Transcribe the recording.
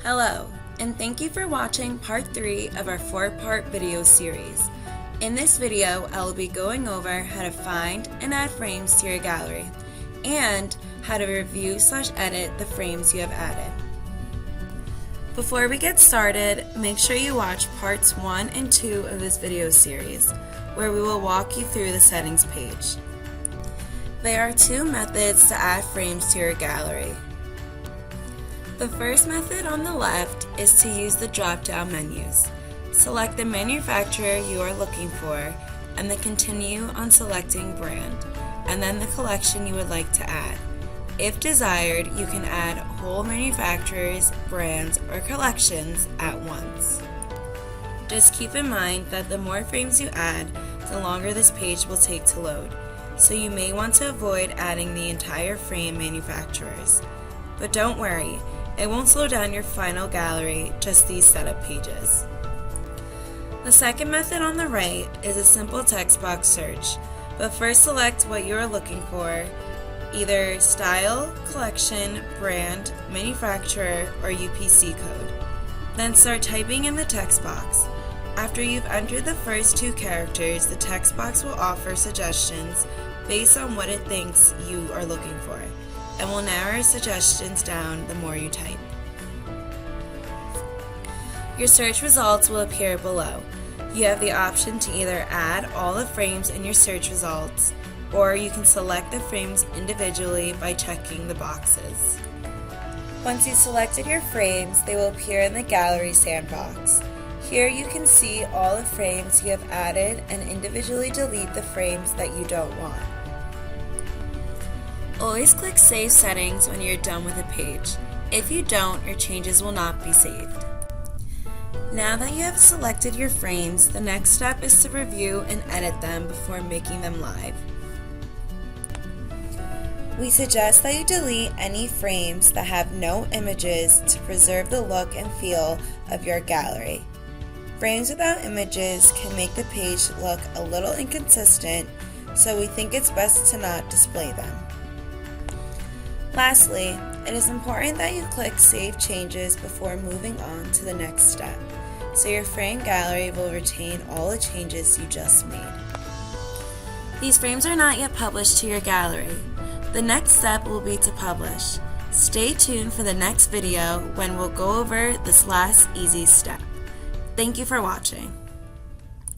Hello, and thank you for watching part 3 of our 4-part video series. In this video, I will be going over how to find and add frames to your gallery, and how to review/edit the frames you have added. Before we get started, make sure you watch parts 1 and 2 of this video series, where we will walk you through the settings page. There are 2 methods to add frames to your gallery. The first method on the left is to use the drop-down menus. Select the manufacturer you are looking for, and then continue on selecting brand, and then the collection you would like to add. If desired, you can add whole manufacturers, brands, or collections at once. Just keep in mind that the more frames you add, the longer this page will take to load, so you may want to avoid adding the entire frame manufacturers. But don't worry, it won't slow down your final gallery, just these setup pages. The second method on the right is a simple text box search, but first select what you are looking for, either style, collection, brand, manufacturer, or UPC code. Then start typing in the text box. After you've entered the first 2 characters, the text box will offer suggestions based on what it thinks you are looking for, and will narrow suggestions down the more you type. Your search results will appear below. You have the option to either add all the frames in your search results, or you can select the frames individually by checking the boxes. Once you've selected your frames, they will appear in the gallery sandbox. Here you can see all the frames you have added and individually delete the frames that you don't want. Always click Save Settings when you're done with a page. If you don't, your changes will not be saved. Now that you have selected your frames, the next step is to review and edit them before making them live. We suggest that you delete any frames that have no images to preserve the look and feel of your gallery. Frames without images can make the page look a little inconsistent, so we think it's best to not display them. Lastly, it is important that you click Save Changes before moving on to the next step, so your frame gallery will retain all the changes you just made. These frames are not yet published to your gallery. The next step will be to publish. Stay tuned for the next video when we'll go over this last easy step. Thank you for watching.